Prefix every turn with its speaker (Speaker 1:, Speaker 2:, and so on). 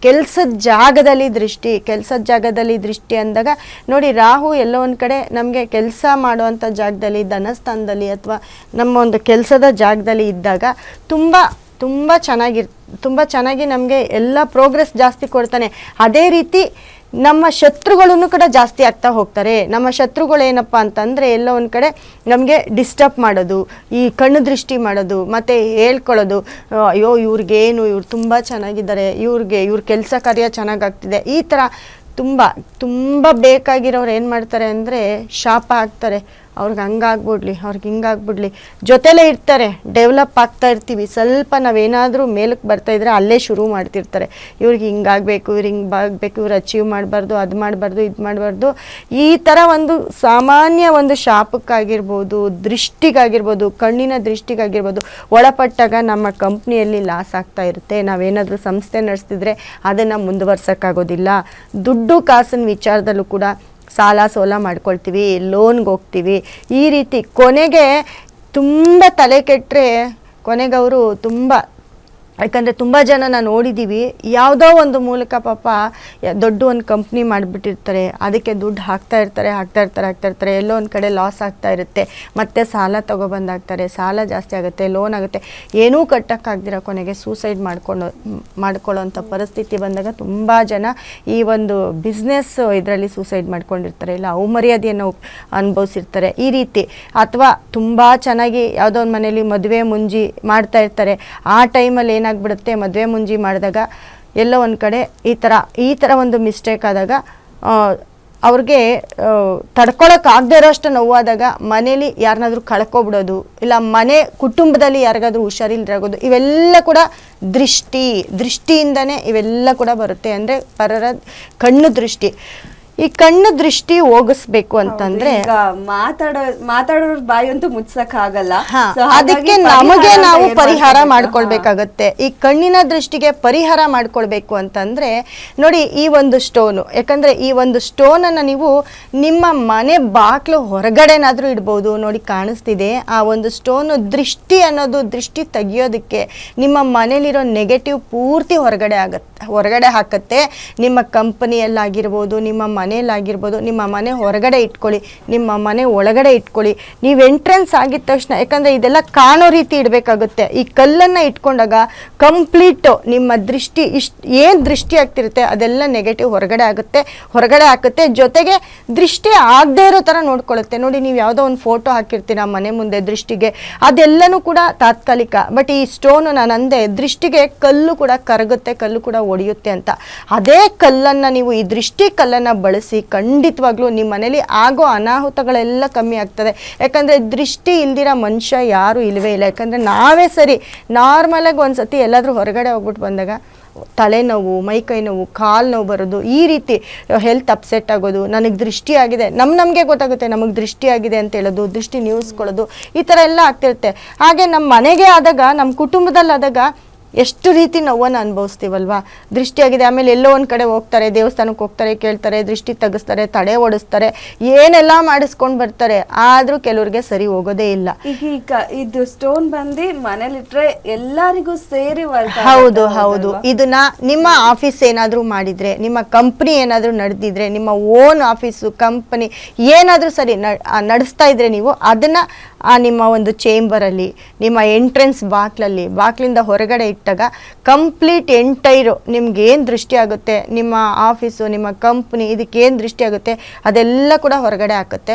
Speaker 1: ಕೆಲಸದ ಜಾಗದಲ್ಲಿ ದೃಷ್ಟಿ ಅಂದಾಗ ನೋಡಿ, ರಾಹು ಎಲ್ಲೋ ಒಂದು ಕಡೆ ನಮಗೆ ಕೆಲಸ ಮಾಡುವಂಥ ಜಾಗದಲ್ಲಿ, ಧನಸ್ಥಾನದಲ್ಲಿ ಅಥವಾ ನಮ್ಮ ಒಂದು ಕೆಲಸದ ಜಾಗದಲ್ಲಿ ಇದ್ದಾಗ ತುಂಬ ಚೆನ್ನಾಗಿ ನಮಗೆ ಎಲ್ಲ ಪ್ರೋಗ್ರೆಸ್ ಜಾಸ್ತಿ ಕೊಡ್ತಾನೆ. ಅದೇ ರೀತಿ ನಮ್ಮ ಶತ್ರುಗಳನ್ನು ಕೂಡ ಜಾಸ್ತಿ ಆಗ್ತಾ ಹೋಗ್ತಾರೆ. ನಮ್ಮ ಶತ್ರುಗಳು ಏನಪ್ಪ ಅಂತಂದರೆ ಎಲ್ಲೋ ಒಂದು ಕಡೆ ನಮಗೆ ಡಿಸ್ಟರ್ಬ್ ಮಾಡೋದು, ಈ ಕಣ್ಣು ದೃಷ್ಟಿ ಮಾಡೋದು, ಮತ್ತು ಹೇಳ್ಕೊಳ್ಳೋದು, ಅಯ್ಯೋ ಇವ್ರು ತುಂಬ ಚೆನ್ನಾಗಿದ್ದಾರೆ, ಇವ್ರ ಕೆಲಸ ಕಾರ್ಯ ಚೆನ್ನಾಗಾಗ್ತಿದೆ, ಈ ಥರ ತುಂಬ ಬೇಕಾಗಿರೋರು ಏನು ಮಾಡ್ತಾರೆ ಅಂದರೆ ಶಾಪ ಹಾಕ್ತಾರೆ. ಅವ್ರಿಗೆ ಹಂಗಾಗ್ಬಿಡ್ಲಿ, ಅವ್ರಿಗೆ ಹಿಂಗಾಗ್ಬಿಡ್ಲಿ, ಜೊತೆಲೇ ಇರ್ತಾರೆ, ಡೆವಲಪ್ ಆಗ್ತಾ ಇರ್ತೀವಿ. ಸ್ವಲ್ಪ ನಾವೇನಾದರೂ ಮೇಲಕ್ಕೆ ಬರ್ತಾಯಿದ್ರೆ ಅಲ್ಲೇ ಶುರು ಮಾಡ್ತಿರ್ತಾರೆ. ಇವ್ರಿಗೆ ಹಿಂಗಾಗಬೇಕು, ಇವ್ರು ಅಚೀವ್ ಮಾಡಬಾರ್ದು, ಅದು ಮಾಡಬಾರ್ದು, ಇದು ಮಾಡಬಾರ್ದು. ಈ ಥರ ಒಂದು ಸಾಮಾನ್ಯ ಒಂದು ಶಾಪಕ್ಕಾಗಿರ್ಬೋದು, ದೃಷ್ಟಿಗಾಗಿರ್ಬೋದು, ಕಣ್ಣಿನ ದೃಷ್ಟಿಗಾಗಿರ್ಬೋದು ಒಳಪಟ್ಟಾಗ ನಮ್ಮ ಕಂಪ್ನಿಯಲ್ಲಿ ಲಾಸ್ ಆಗ್ತಾ ಇರುತ್ತೆ. ನಾವೇನಾದರೂ ಸಂಸ್ಥೆ ನಡೆಸ್ತಿದ್ರೆ ಅದನ್ನು ಮುಂದುವರ್ಸೋಕ್ಕಾಗೋದಿಲ್ಲ. ದುಡ್ಡು ಕಾಸಿನ ವಿಚಾರದಲ್ಲೂ ಕೂಡ ಸಾಲ ಸೋಲ ಮಾಡ್ಕೊಳ್ತೀವಿ, ಲೋನ್ಗೆ ಹೋಗ್ತೀವಿ. ಈ ರೀತಿ ಕೊನೆಗೆ ತುಂಬ ತಲೆ ಕೆಟ್ಟರೆ ಕೊನೆಗೆ ಅವರು ಯಾಕಂದರೆ ತುಂಬ ಜನ ನೋಡಿದ್ದೀವಿ, ಯಾವುದೋ ಒಂದು ಮೂಲಕ ಪಾಪ ದೊಡ್ಡ ಒಂದು ಕಂಪ್ನಿ ಮಾಡಿಬಿಟ್ಟಿರ್ತಾರೆ, ಅದಕ್ಕೆ ದುಡ್ಡು ಹಾಕ್ತಾ ಇರ್ತಾರೆ, ಎಲ್ಲೋ ಒಂದು ಕಡೆ ಲಾಸ್ ಆಗ್ತಾ ಇರುತ್ತೆ, ಮತ್ತೆ ಸಾಲ ತೊಗೊಬಂದಾಗ್ತಾರೆ, ಸಾಲ ಜಾಸ್ತಿ ಆಗುತ್ತೆ, ಲೋನ್ ಆಗುತ್ತೆ, ಏನೂ ಕಟ್ಟೋಕ್ಕಾಗ್ದಿರ ಕೊನೆಗೆ ಸೂಸೈಡ್ ಮಾಡ್ಕೊಳ್ಳೋಂಥ ಪರಿಸ್ಥಿತಿ ಬಂದಾಗ ತುಂಬ ಜನ ಈ ಒಂದು ಬಿಸ್ನೆಸ್ ಇದರಲ್ಲಿ ಸೂಸೈಡ್ ಮಾಡ್ಕೊಂಡಿರ್ತಾರೆ, ಇಲ್ಲ ಅವಮರ್ಯಾದೆಯನ್ನು ಅನುಭವಿಸಿರ್ತಾರೆ. ಈ ರೀತಿ ಅಥವಾ ತುಂಬ ಚೆನ್ನಾಗಿ ಯಾವುದೋ ಒಂದು ಮನೇಲಿ ಮದುವೆ ಮುಂಜಿ ಮಾಡ್ತಾ ಇರ್ತಾರೆ, ಆ ಟೈಮಲ್ಲಿ ಏನಾಗ್ಬಿಡುತ್ತೆ, ಮದುವೆ ಮುಂಜಿ ಮಾಡಿದಾಗ ಎಲ್ಲೋ ಒಂದು ಕಡೆ ಈ ಥರ ಒಂದು ಮಿಸ್ಟೇಕ್ ಆದಾಗ ಅವ್ರಿಗೆ ತಡ್ಕೊಳಕ್ಕಾಗದೇ ಇರೋಷ್ಟು ನೋವಾದಾಗ ಮನೇಲಿ ಯಾರನ್ನಾದ್ರೂ ಕಳ್ಕೊಬಿಡೋದು, ಇಲ್ಲ ಕುಟುಂಬದಲ್ಲಿ ಯಾರಿಗಾದ್ರೂ ಹುಷಾರಿಲ್ಲರಾಗೋದು, ಇವೆಲ್ಲ ಕೂಡ ದೃಷ್ಟಿಯಿಂದನೇ ಇವೆಲ್ಲ ಕೂಡ ಬರುತ್ತೆ. ಅಂದರೆ ಪರರ ಕಣ್ಣು ದೃಷ್ಟಿ. ಈ ಕಣ್ಣು ದೃಷ್ಟಿ ಹೋಗಿಸ್ಬೇಕು ಅಂತಂದ್ರೆ
Speaker 2: ಮಾತಾಡೋರ್ ಬಾಯಿ ಅಂತೂ ಮುಚ್ಚಕ್ ಆಗಲ್ಲ.
Speaker 1: ಅದಕ್ಕೆ ನಮಗೆ ನಾವು ಪರಿಹಾರ ಮಾಡ್ಕೊಳ್ಬೇಕಾಗತ್ತೆ. ಈ ಕಣ್ಣಿನ ದೃಷ್ಟಿಗೆ ಪರಿಹಾರ ಮಾಡ್ಕೊಳ್ಬೇಕು ಅಂತಂದ್ರೆ ನೋಡಿ, ಈ ಒಂದು ಸ್ಟೋನು, ಯಾಕಂದ್ರೆ ಈ ಒಂದು ಸ್ಟೋನ್ ಅನ್ನ ನೀವು ನಿಮ್ಮ ಮನೆ ಬಾಕ್ಲು ಹೊರಗಡೆನಾದ್ರೂ ಇಡ್ಬೋದು. ನೋಡಿ ಕಾಣಿಸ್ತಿದೆ, ಆ ಒಂದು ಸ್ಟೋನು ದೃಷ್ಟಿ ಅನ್ನೋದು, ದೃಷ್ಟಿ ತೆಗಿಯೋದಕ್ಕೆ ನಿಮ್ಮ ಮನೇಲಿರೋ ನೆಗೆಟಿವ್ ಪೂರ್ತಿ ಹೊರಗಡೆ ಹಾಕತ್ತೆ. ನಿಮ್ಮ ಕಂಪನಿಯಲ್ಲಾಗಿರ್ಬೋದು, ನಿಮ್ಮ ಮನೆಯಲ್ಲಾಗಿರ್ಬೋದು, ನಿಮ್ಮ ಮನೆ ಹೊರಗಡೆ ಇಟ್ಕೊಳ್ಳಿ, ನಿಮ್ಮ ಮನೆ ಒಳಗಡೆ ಇಟ್ಕೊಳ್ಳಿ. ನೀವು ಎಂಟ್ರೆನ್ಸ್ ಆಗಿದ ತಕ್ಷಣ, ಯಾಕಂದರೆ ಇದೆಲ್ಲ ಕಾಣೋ ರೀತಿ ಇಡಬೇಕಾಗುತ್ತೆ. ಈ ಕಲ್ಲನ್ನು ಇಟ್ಕೊಂಡಾಗ ಕಂಪ್ಲೀಟು ನಿಮ್ಮ ದೃಷ್ಟಿ ಏನು ದೃಷ್ಟಿ ಆಗ್ತಿರುತ್ತೆ ಅದೆಲ್ಲ ನೆಗೆಟಿವ್ ಹೊರಗಡೆ ಹಾಕುತ್ತೆ. ಜೊತೆಗೆ ದೃಷ್ಟಿ ಆಗದೆ ಇರೋ ಥರ ನೋಡ್ಕೊಳ್ಳುತ್ತೆ. ನೋಡಿ, ನೀವು ಯಾವುದೋ ಒಂದು ಫೋಟೋ ಹಾಕಿರ್ತೀರ ಮನೆ ಮುಂದೆ ದೃಷ್ಟಿಗೆ, ಅದೆಲ್ಲನೂ ಕೂಡ ತಾತ್ಕಾಲಿಕ. ಬಟ್ ಈ ಸ್ಟೋನು ನಾನು ಅಂದೆ, ದೃಷ್ಟಿಗೆ ಕಲ್ಲು ಕೂಡ ಕರಗುತ್ತೆ, ಕಲ್ಲು ಕೂಡ ಒಡೆಯುತ್ತೆ ಅಂತ. ಅದೇ ಕಲ್ಲನ್ನು ನೀವು, ಈ ದೃಷ್ಟಿ ಕಲ್ಲನ್ನು ಬಳಸಿ ಖಂಡಿತವಾಗ್ಲೂ ನಿಮ್ಮ ಮನೇಲಿ ಆಗೋ ಅನಾಹುತಗಳೆಲ್ಲ ಕಮ್ಮಿ ಆಗ್ತದೆ. ಯಾಕಂದರೆ ದೃಷ್ಟಿ ಇಲ್ದಿರೋ ಮನುಷ್ಯ ಯಾರೂ ಇಲ್ಲವೇ ಇಲ್ಲ. ಯಾಕಂದರೆ ನಾವೇ ಸರಿ ನಾರ್ಮಲಾಗಿ ಒಂದು ಸತಿ ಎಲ್ಲಾದರೂ ಹೊರಗಡೆ ಹೋಗ್ಬಿಟ್ಟು ಬಂದಾಗ ತಲೆನೋವು, ಮೈಕೈ ನೋವು, ಕಾಲು ನೋವು ಬರೋದು, ಈ ರೀತಿ ಹೆಲ್ತ್ ಅಪ್ಸೆಟ್ ಆಗೋದು, ನನಗೆ ದೃಷ್ಟಿ ಆಗಿದೆ, ನಮಗೆ ಗೊತ್ತಾಗುತ್ತೆ ನಮಗೆ ದೃಷ್ಟಿ ಆಗಿದೆ ಅಂತ ಹೇಳೋದು, ದೃಷ್ಟಿ ನ್ಯೂಸ್ಕೊಳ್ಳೋದು, ಈ ಥರ ಎಲ್ಲ ಆಗ್ತಿರುತ್ತೆ. ಹಾಗೆ ನಮ್ಮ ಮನೆಗೆ ಆದಾಗ, ನಮ್ಮ ಕುಟುಂಬದಲ್ಲಾದಾಗ ಎಷ್ಟು ರೀತಿ ನೋವನ್ನು ಅನುಭವಿಸ್ತೀವಲ್ವಾ. ದೃಷ್ಟಿಯಾಗಿದೆ, ಆಮೇಲೆ ಎಲ್ಲೋ ಒಂದು ಕಡೆ ಹೋಗ್ತಾರೆ, ದೇವಸ್ಥಾನಕ್ಕೆ ಹೋಗ್ತಾರೆ, ಕೇಳ್ತಾರೆ, ದೃಷ್ಟಿ ತೆಗಿಸ್ತಾರೆ, ತಡೆ ಓಡಿಸ್ತಾರೆ, ಏನೆಲ್ಲ ಮಾಡಿಸ್ಕೊಂಡು ಬರ್ತಾರೆ, ಆದರೂ ಕೆಲವ್ರಿಗೆ ಸರಿ ಹೋಗೋದೇ ಇಲ್ಲ.
Speaker 2: ಈಗ ಇದು ಸ್ಟೋನ್ ಬಂದು ಮನೇಲಿಟ್ರೆ ಎಲ್ಲರಿಗೂ ಸೇರಿ
Speaker 1: ಹೌದು. ಇದನ್ನ ನಿಮ್ಮ ಆಫೀಸ್ ಏನಾದರೂ ಮಾಡಿದ್ರೆ, ನಿಮ್ಮ ಕಂಪ್ನಿ ಏನಾದರೂ ನಡೆದಿದ್ರೆ, ನಿಮ್ಮ ಓನ್ ಆಫೀಸು ಕಂಪನಿ ಏನಾದರೂ ಸರಿ ನಡೆಸ್ತಾ ಇದ್ರೆ, ನೀವು ಅದನ್ನ ನಿಮ್ಮ ಒಂದು ಚೇಂಬರಲ್ಲಿ, ನಿಮ್ಮ ಎಂಟ್ರೆನ್ಸ್ ಬಾಕ್ಲಿಂದ ಹೊರಗಡೆ ಇಟ್ಟಾಗ ಕಂಪ್ಲೀಟ್ ಎಂಟೈರು ನಿಮ್ಗೆ ಏನು ದೃಷ್ಟಿ ಆಗುತ್ತೆ, ನಿಮ್ಮ ಆಫೀಸು, ನಿಮ್ಮ ಕಂಪ್ನಿ, ಇದಕ್ಕೆ ಏನು ದೃಷ್ಟಿ ಆಗುತ್ತೆ ಅದೆಲ್ಲ ಕೂಡ ಹೊರಗಡೆ ಹಾಕುತ್ತೆ.